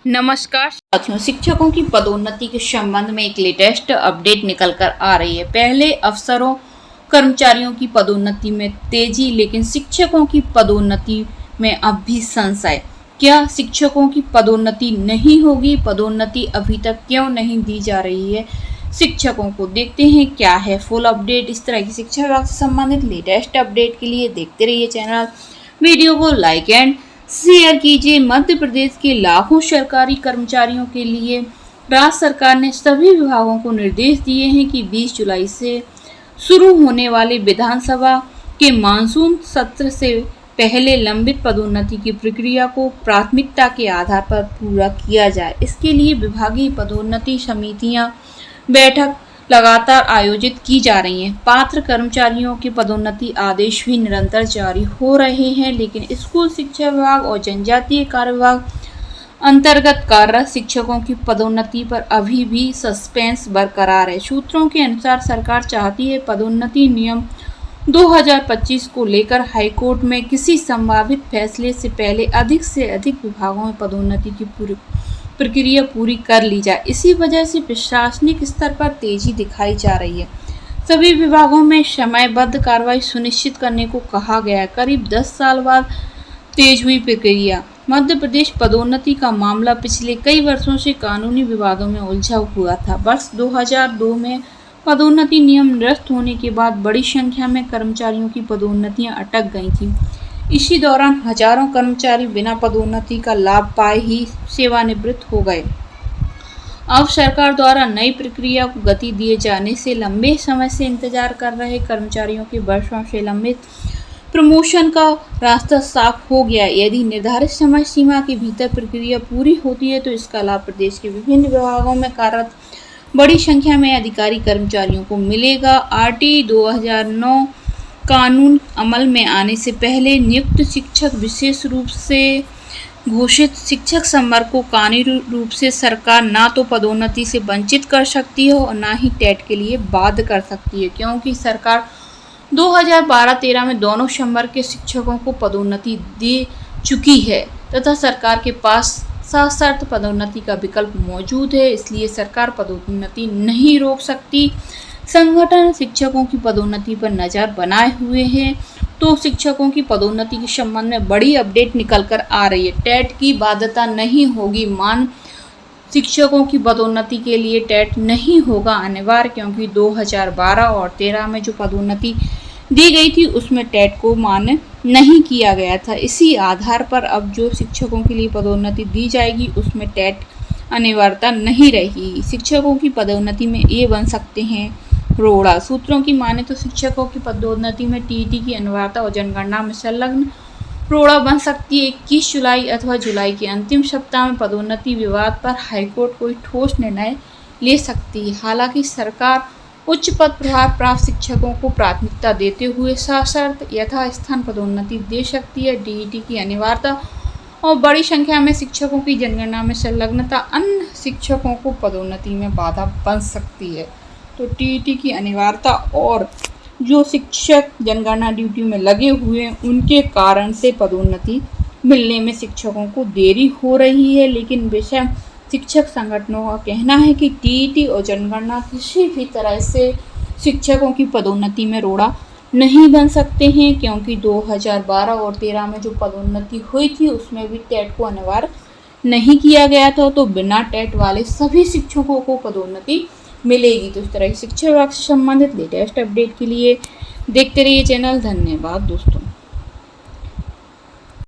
नमस्कार साथियों, शिक्षकों की पदोन्नति के संबंध में एक लेटेस्ट अपडेट निकल कर आ रही है। पहले अफसरों कर्मचारियों की पदोन्नति में तेजी, लेकिन शिक्षकों की पदोन्नति में अब भी संशय। क्या शिक्षकों की पदोन्नति नहीं होगी? पदोन्नति अभी तक क्यों नहीं दी जा रही है शिक्षकों को? देखते हैं क्या है फुल अपडेट। इस तरह की शिक्षा विभाग से संबंधित लेटेस्ट अपडेट के लिए देखते रहिए चैनल। वीडियो को लाइक एंड शेयर कीजिए। मध्य प्रदेश के लाखों सरकारी कर्मचारियों के लिए राज्य सरकार ने सभी विभागों को निर्देश दिए हैं कि 20 जुलाई से शुरू होने वाले विधानसभा के मानसून सत्र से पहले लंबित पदोन्नति की प्रक्रिया को प्राथमिकता के आधार पर पूरा किया जाए। इसके लिए विभागीय पदोन्नति समितियां बैठक लगातार आयोजित की जा रही हैं। पात्र कर्मचारियों के पदोन्नति आदेश भी निरंतर जारी हो रहे हैं, लेकिन स्कूल शिक्षा विभाग और जनजातीय कार्य विभाग अंतर्गत कार्यरत शिक्षकों की पदोन्नति पर अभी भी सस्पेंस बरकरार है। सूत्रों के अनुसार सरकार चाहती है पदोन्नति नियम 2025 को लेकर हाईकोर्ट में किसी संभावित फैसले से पहले अधिक से अधिक विभागों में पदोन्नति की प्रक्रिया पूरी कर ली जाए। इसी वजह से प्रशासनिक स्तर पर तेजी दिखाई जा रही है। सभी विभागों में समयबद्ध कार्रवाई सुनिश्चित करने को कहा गया है। करीब 10 साल बाद तेज हुई प्रक्रिया। मध्य प्रदेश पदोन्नति का मामला पिछले कई वर्षों से कानूनी विवादों में उलझा हुआ था। वर्ष 2002 में पदोन्नति नियम निरस्त होने के बाद बड़ी संख्या में कर्मचारियों की पदोन्नतियां अटक गई थीं। इसी दौरान हजारों कर्मचारी बिना पदोन्नति का लाभ पाए ही सेवानिवृत्त हो गए। अब सरकार द्वारा नई प्रक्रिया को गति दिए जाने से लंबे समय से इंतजार कर रहे कर्मचारियों के वर्षों से लंबित प्रमोशन का रास्ता साफ हो गया। यदि निर्धारित समय सीमा के भीतर प्रक्रिया पूरी होती है तो इसका लाभ प्रदेश के विभिन्न विभागों में कार्यरत बड़ी संख्या में अधिकारी कर्मचारियों को मिलेगा। आरटी 2009 कानून अमल में आने से पहले नियुक्त शिक्षक विशेष रूप से घोषित शिक्षक संवर्ग को कानूनी रूप से सरकार ना तो पदोन्नति से वंचित कर सकती है और ना ही टेट के लिए बाध्य कर सकती है, क्योंकि सरकार 2012-13 में दोनों संवर्ग के शिक्षकों को पदोन्नति दे चुकी है तथा सरकार के पास सशर्त पदोन्नति का विकल्प मौजूद है। इसलिए सरकार पदोन्नति नहीं रोक सकती। संगठन शिक्षकों की पदोन्नति पर नज़र बनाए हुए हैं। तो शिक्षकों की पदोन्नति के संबंध में बड़ी अपडेट निकल कर आ रही है। टेट की बाध्यता नहीं होगी। शिक्षकों की पदोन्नति के लिए टेट नहीं होगा अनिवार्य, क्योंकि 2012 और 13 में जो पदोन्नति दी गई थी उसमें टेट को मान्य नहीं किया गया था। इसी आधार पर अब जो शिक्षकों के लिए पदोन्नति दी जाएगी उसमें टेट अनिवार्यता नहीं रहेगी। शिक्षकों की पदोन्नति में ये बन सकते हैं रोड़ा। सूत्रों की माने तो शिक्षकों की पदोन्नति में टीईटी की अनिवार्यता और जनगणना में संलग्न रोड़ा बन सकती है। 21 जुलाई अथवा जुलाई के अंतिम सप्ताह में पदोन्नति विवाद पर हाईकोर्ट कोई ठोस निर्णय ले सकती है। हालांकि सरकार उच्च पद प्रभार प्राप्त शिक्षकों को प्राथमिकता देते हुए सशर्त यथास्थान पदोन्नति दे सकती है। टीईटी की अनिवार्यता और बड़ी संख्या में शिक्षकों की जनगणना में संलग्नता अन्य शिक्षकों को पदोन्नति में बाधा बन सकती है। तो टीईटी की अनिवार्यता और जो शिक्षक जनगणना ड्यूटी में लगे हुए हैं उनके कारण से पदोन्नति मिलने में शिक्षकों को देरी हो रही है। लेकिन विषय शिक्षक संगठनों का कहना है कि टीईटी और जनगणना किसी भी तरह से शिक्षकों की पदोन्नति में रोड़ा नहीं बन सकते हैं, क्योंकि 2012 और 13 में जो पदोन्नति हुई थी उसमें भी टेट को अनिवार्य नहीं किया गया था। तो बिना टेट वाले सभी शिक्षकों को पदोन्नति मिलेगी। तो इस तरह की शिक्षा विभाग से संबंधित लेटेस्ट अपडेट के लिए देखते रहिए चैनल। धन्यवाद दोस्तों।